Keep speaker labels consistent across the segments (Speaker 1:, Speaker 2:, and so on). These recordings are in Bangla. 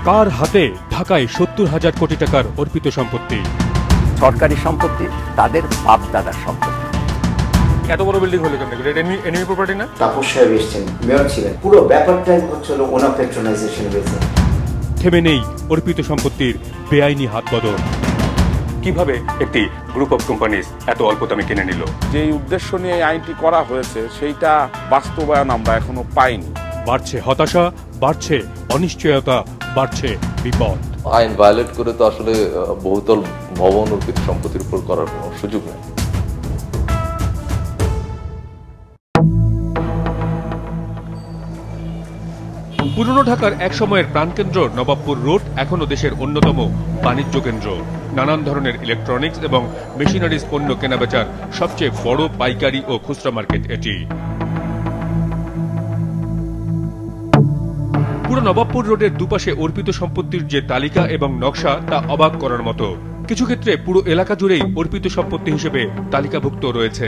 Speaker 1: কার হাতে ঢাকায় ৭০,০০০ কোটি টাকার অর্পিত সম্পত্তি?
Speaker 2: সরকারি সম্পত্তি, তাদের বাপ দাদার সম্পত্তি।
Speaker 1: এত বড় বিল্ডিং হলো কেন? এটা এনিমি প্রপার্টি না?
Speaker 3: তাপস সাহেব এসেছেন, মেয়র ছিলেন, পুরো ব্যাপারটাই হচ্ছিল ওনার পেট্রোনাইজেশন হয়েছে।
Speaker 1: থেমে নেই অর্পিত সম্পত্তির বেআইনি হাত বদল। কিভাবে একটি গ্রুপ অফ কোম্পানিজ এত অল্প দামে কিনে নিল?
Speaker 4: যেই উদ্দেশ্য নিয়ে এই আইনটি করা হয়েছে সেইটা বাস্তবায়ন আমরা এখনো পাইনি।
Speaker 1: বাড়ছে হতাশা, বাড়ছে অনিশ্চয়তা, বাড়ছে বিপদ।
Speaker 5: আইন ভায়োলেট করে তো আসলে বহুতল ভবন অর্পিত সম্পত্তির উপর করার কোনো সুযোগ নেই।
Speaker 1: পুরনো ঢাকার এক সময়ের প্রাণকেন্দ্র নবাবপুর রোড এখনো দেশের অন্যতম বাণিজ্য কেন্দ্র। নানান ধরনের ইলেকট্রনিক্স এবং মেশিনারিজ পণ্য কেনাবেচার সবচেয়ে বড় পাইকারি ও খুচরা মার্কেট এটি। পুরো নবাবপুর রোডের দুপাশে অর্পিত সম্পত্তির যে তালিকা এবং নকশা তা অবাক করার মতো। কিছু ক্ষেত্রে পুরো এলাকা জুড়েই অর্পিত সম্পত্তি হিসেবে তালিকাভুক্ত রয়েছে।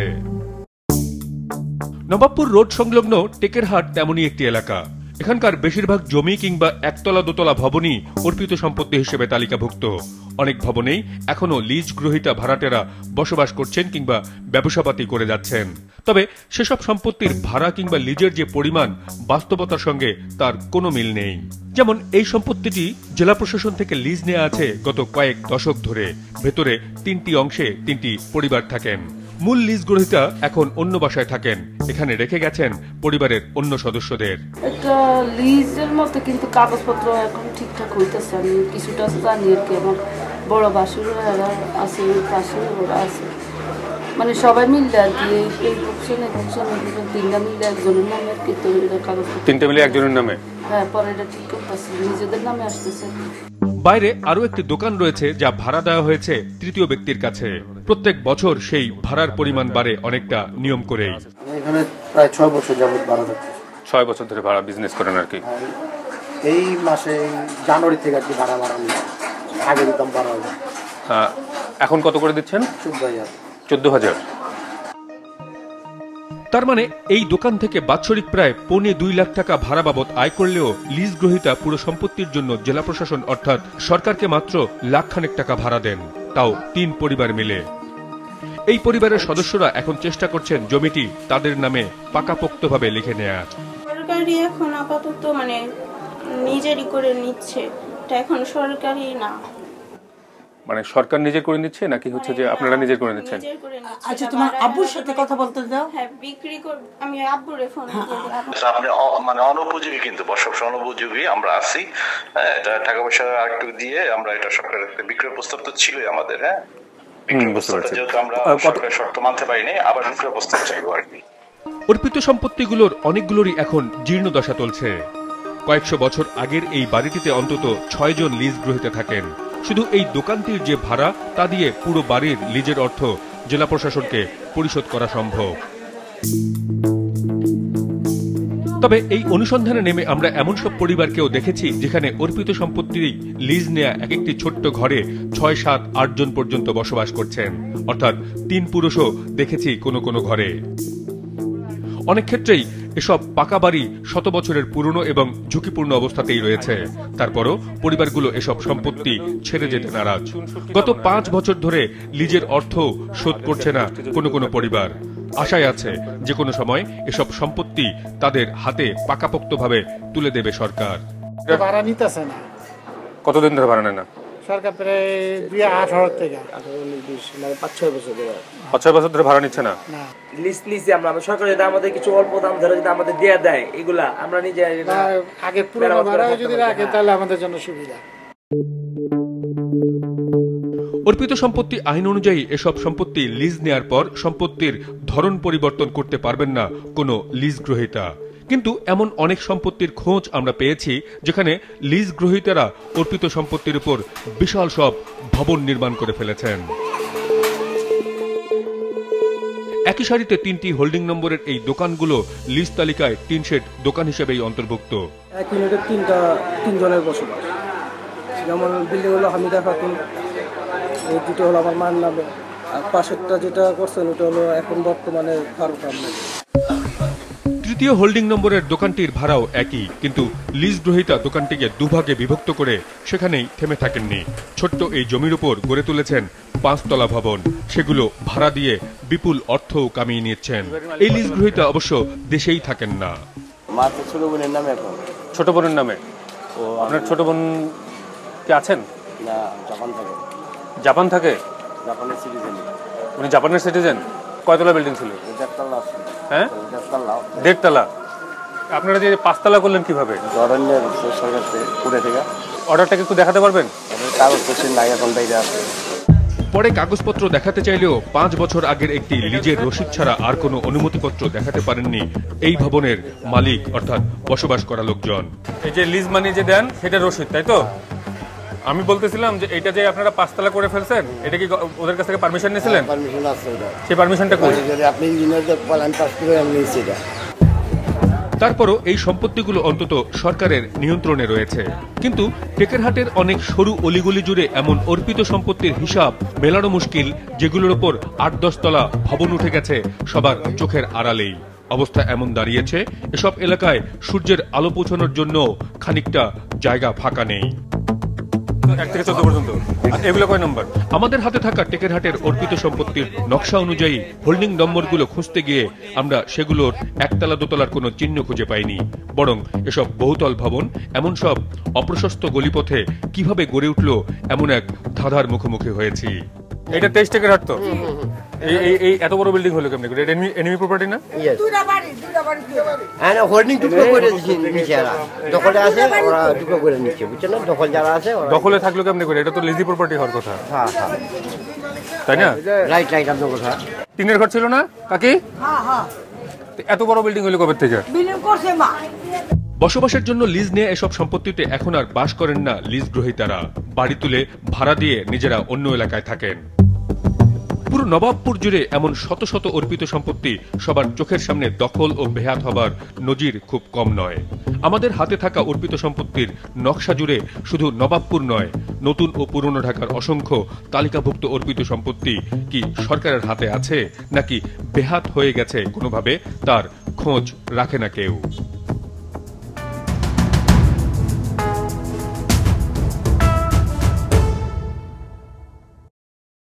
Speaker 1: নবাবপুর রোড সংলগ্ন টেকেরহাট তেমনই একটি এলাকা। এখানকার বেশিরভাগ জমি কিংবা একতলা দোতলা ভবনই অর্পিত সম্পত্তি হিসেবে তালিকাভুক্ত। অনেক ভবনেই এখনো লিজ গ্রহীতা ভাড়াটেরা বসবাস করছেন কিংবা ব্যবসাপাতি করে যাচ্ছেন। তবে সেসব সম্পত্তির ভাড়া কিংবা লিজের যে পরিমাণ, বাস্তবতার সঙ্গে তার কোনো মিল নেই। যেমন এই সম্পত্তিটি জেলা প্রশাসন থেকে লিজ নেওয়া আছে গত কয়েক দশক ধরে। ভেতরে ৩টি অংশে ৩টি পরিবার থাকেন। মূল লিজ গ্রহীতা এখন অন্য বাসায় থাকেন। এখানে রেখে গেছেন পরিবারের অন্য সদস্যদের।
Speaker 6: একটা লিজের মতো, কিন্তু কাগজপত্র এখন ঠিকঠাক হইতেছে। আমি কিছুটা জানি আর কি। আমার বড় বাসুর আছে, পাশে ওরা আছে, মানে সবাই মিললে আর কি। এই তিনটা মিলে একজনের নামে আর কি। তো কাগজপত্র
Speaker 1: তিনটা মিলে একজনের নামে?
Speaker 6: হ্যাঁ, পরে এটা ঠিক করতেছে, নিজেদের নামে আসতেছে।
Speaker 1: বাইরে আরো একটি দোকান রয়েছে যা ভাড়া দেওয়া হয়েছে তৃতীয় ব্যক্তির কাছে। প্রত্যেক বছর সেই ভাড়ার পরিমাণ বাড়ে অনেকটা নিয়ম করেই।
Speaker 7: এখানে প্রায় 6 বছর যাবত ভাড়া থাকছে।
Speaker 1: 6 বছর ধরে ভাড়া বিজনেস করেন আর কি।
Speaker 7: এই মাসে জানুয়ারি থেকে আর কি ভাড়া বাড়ানো, আগে দিতাম 12,000।
Speaker 1: এখন কত করে দিচ্ছেন? 14,000। তার মানে এই দোকান থেকে বাৎসরিক প্রায় 2.25 লাখ টাকা ভাড়া বাবদ আয় করলেও লিজ গ্রহীতা পুরো সম্পত্তির জন্য জেলা প্রশাসন অর্থাৎ সরকারকে মাত্র লাখখানেক টাকা ভাড়া দেন, তাও 3 পরিবার মিলে। এই পরিবারের সদস্যরা এখন চেষ্টা করছেন জমিটি তাদের নামে পাকাপোক্তভাবে লিখে নেয়ার।
Speaker 8: সরকারি এখন আপাতত মানে নিজেরই করে নিচ্ছে, এটা এখন সরকারি না।
Speaker 1: মানে সরকার নিজে করে নিচ্ছে নাকি হচ্ছে যে আপনারা নিজে করে নিচ্ছেন?
Speaker 9: আচ্ছা, তোমার আব্বুর সাথে কথা বলতে দাও।
Speaker 8: হ্যাঁ, বিক্রি কর, আমি আব্বুরে ফোন করি।
Speaker 10: আপনি মানে অনুপযোগী, কিন্তু বসবাস অনুপযোগী আমরা আছি। এটা টাকা পয়সা একটু দিয়ে আমরা এটা সরকারের বিক্রয় প্রস্তাব তো ছিলই আমাদের। হ্যাঁ, যেহেতু আমরা সরকারের শর্ত মানতে পারিনি, আবার বিক্রয় প্রস্তাব চাইবো আর কি।
Speaker 1: অর্পিত সম্পত্তিগুলোর অনেকগুলোরই এখন জীর্ণ দশা চলছে। কয়েকশো বছর আগের এই বাড়িটিতে অন্তত 6 জন লিজ গ্রহীতা থাকেন। শুধু এই দোকানটির যে ভাড়া তা দিয়ে পুরো বাড়ির লিজের অর্থ জেলা প্রশাসনকে পরিশোধ করা সম্ভব। তবে এই অনুসন্ধানে নেমে আমরা এমন সব পরিবারকেও দেখেছি যেখানে অর্পিত সম্পত্তির লিজ নেয়া এক একটি ছোট্ট ঘরে 6, 7, 8 জন পর্যন্ত বসবাস করছেন। অর্থাৎ 3 পুরুষও দেখেছি কোনো কোনো ঘরে। অনেক ক্ষেত্রেই এসব পাকা বাড়ি শত বছরের পুরনো এবং ঝুঁকিপূর্ণ অবস্থাতেই রয়েছে। তারপরও পরিবারগুলো এসব সম্পত্তি ছেড়ে যেতে নারাজ। গত 5 বছর ধরে লিজের অর্থ শোধ করছে না কোনো কোনো পরিবার। আশায় আছে যে কোনো সময় এসব সম্পত্তি তাদের হাতে পাকাপোক্তভাবে তুলে দেবে সরকার।
Speaker 7: ভাড়া নিতেছে না।
Speaker 1: কতদিন ধরে ভাড়া নেয় না
Speaker 7: সরকার? প্রায় 2018 থেকে 2019 মানে 5-6 বছর ধরে।
Speaker 1: 5-6 বছর ধরে ভাড়া নিচ্ছে না।
Speaker 9: লিস্ট নিছি আমরা, সরকার যদি আমাদের কিছু অল্প দাম ধরে যদি আমাদের দিয়ে দেয়, এগুলা আমরা নিজে
Speaker 7: আগে পুরনো ভাড়া যদি রাখে তাহলে আমাদের জন্য সুবিধা।
Speaker 1: অর্পিত সম্পত্তি আইন অনুযায়ী এসব সম্পত্তি লিজ নেয়ার পর সম্পত্তির ধরন পরিবর্তন করতে পারবেন না কোনো লিজ গ্রহীতা। কিন্তু এমন অনেক সম্পত্তির খোঁজ আমরা পেয়েছি যেখানে লিজ গ্রহীতারা অর্পিত সম্পত্তির উপর বিশাল সব ভবন নির্মাণ করে ফেলেছেন। একই সারিতে 3টি হোল্ডিং নম্বরের এই দোকানগুলো লিজ তালিকায় টিন শেড দোকান হিসেবেই অন্তর্ভুক্ত।
Speaker 7: এক ইউনিটে 3 জনের বসবাস। যেমন বিল্ডিং হলো হামিদা খাতুন, এই দুটো হলো আমার মার নামে, আর পাশেরটা যেটা করছেন ওটা হলো এখন বর্তমানে ফারুক আহমেদ।
Speaker 1: তৃতীয় হোল্ডিং নম্বরের দোকানটির ভাড়াও একই, কিন্তু লিজ গ্রহীতা দোকানটিকে দুভাগে বিভক্ত করে সেখানেই থেমে থাকেননি। ছোট্ট এই জমির উপর গড়ে তুলেছেন 5 তলা ভবন, সেগুলো ভাড়া দিয়ে বিপুল অর্থও কামিয়ে নিচ্ছেন। এই লিজ গ্রহীতা অবশ্য দেশেই থাকেন না।
Speaker 11: ছোট বোনের নামে এখন।
Speaker 12: ছোট বোনের নামে? ও, আপনার ছোট বোন কি আছেন?
Speaker 11: না, জাপান থাকে।
Speaker 12: জাপান থাকে?
Speaker 11: জাপানের সিটিজেন।
Speaker 12: উনি জাপানের সিটিজেন? কয়তলা বিল্ডিং ছিল?
Speaker 11: 1.5 তলা আছে।
Speaker 12: হ্যাঁ,
Speaker 11: 1.5
Speaker 12: তলা। আপনারা যে 5 তলা করলেন কিভাবে?
Speaker 11: সরকার থেকে
Speaker 1: অর্ডারটাকে একটু দেখাতে পারবেন?
Speaker 11: কাগজপত্র নাই, এখন বাইরে আছে।
Speaker 1: পরে কাগজপত্র দেখাতে চাইলেও 5 বছর আগের একটি লিজের রসিদ ছাড়া আর কোনো অনুমতিপত্র দেখাতে পারেননি এই ভবনের মালিক অর্থাৎ বসবাস করা লোকজন।
Speaker 12: এই যে লিজ মানি যে দেন সেটা রসিদ, তাই তো? আমি বলতেছিলাম যে এটা যে আপনারা 5 তলা করে ফেলছেন, এটা কি ওদের কাছ থেকে পারমিশন নিয়েছিলেন?
Speaker 11: পারমিশন আছে।
Speaker 12: সেই পারমিশনটা কই?
Speaker 11: যদি আপনি ইঞ্জিনিয়ারদের বলেন পাস করে আমি নিয়েছি এটা।
Speaker 1: তারপরও এই সম্পত্তিগুলো অন্তত সরকারের নিয়ন্ত্রণে রয়েছে, কিন্তু টেকেরহাটের অনেক সরু অলিগলি জুড়ে এমন অর্পিত সম্পত্তির হিসাব মেলানো মুশকিল, যেগুলোর ওপর 8-10 তলা ভবন উঠে গেছে সবার চোখের আড়ালেই। অবস্থা এমন দাঁড়িয়েছে, এসব এলাকায় সূর্যের আলো পৌঁছানোর জন্য খানিকটা জায়গা ফাঁকা নেই।
Speaker 12: 1 থেকে 14 পর্যন্ত। এগুলো কয় নম্বর?
Speaker 1: আমাদের হাতে থাকা টেকেরহাটের অর্পিত সম্পত্তির নকশা অনুযায়ী হোল্ডিং নম্বরগুলো খুঁজতে গিয়ে আমরা সেগুলোর 1 তলা 2 তলার কোনো চিহ্ন খুঁজে পাইনি, বরং এসব বহুতল ভবন এমন সব অপ্রশস্ত গলিপথে কিভাবে গড়ে উঠল এমন এক ধাঁধার মুখোমুখি হয়েছি।
Speaker 12: এটা 23 টেকেরহাট তো? এই এত বড় বিল্ডিং হলো কেমনে? এটা এনিমি প্রপার্টি না?
Speaker 11: দুটো বাড়ি হ্যাঁ, হোল্ডিং টুকরো করে দিচ্ছি নিচে, দখলে আছে ওরা টুকরো করে নিচ্ছে, বুঝছেন না? দখল যারা আছে
Speaker 12: দখলে থাকলো কেমনে করে? এটা তো লিজি প্রপার্টি হওয়ার কথা।
Speaker 11: হ্যাঁ,
Speaker 12: তাই না?
Speaker 11: রাইট আপনার কথা।
Speaker 12: টিনের ঘর ছিল না কাকি? হ্যাঁ। এত বড় বিল্ডিং হলো কবে থেকে?
Speaker 13: বিল্ডিং করছে মা।
Speaker 1: বসবাসের জন্য লিজ নিয়ে এসব সম্পত্তিতে এখন আর বাস করেন না লিজ গ্রহীতারা, বাড়ি তুলে ভাড়া দিয়ে নিজেরা অন্য এলাকায় থাকেন। পুরো নবাবপুর জুড়ে এমন শত শত অর্পিত সম্পত্তি সবার চোখের সামনে দখল ও বেহাত হবার নজির খুব কম নয়। আমাদের হাতে থাকা অর্পিত সম্পত্তির নকশা জুড়ে শুধু নবাবপুর নয়, নতুন ও পুরনো ঢাকার অসংখ্য তালিকাভুক্ত অর্পিত সম্পত্তি কি সরকারের হাতে আছে নাকি বেহাত হয়ে গেছে কোনোভাবে, তার খোঁজ রাখে না কেউ।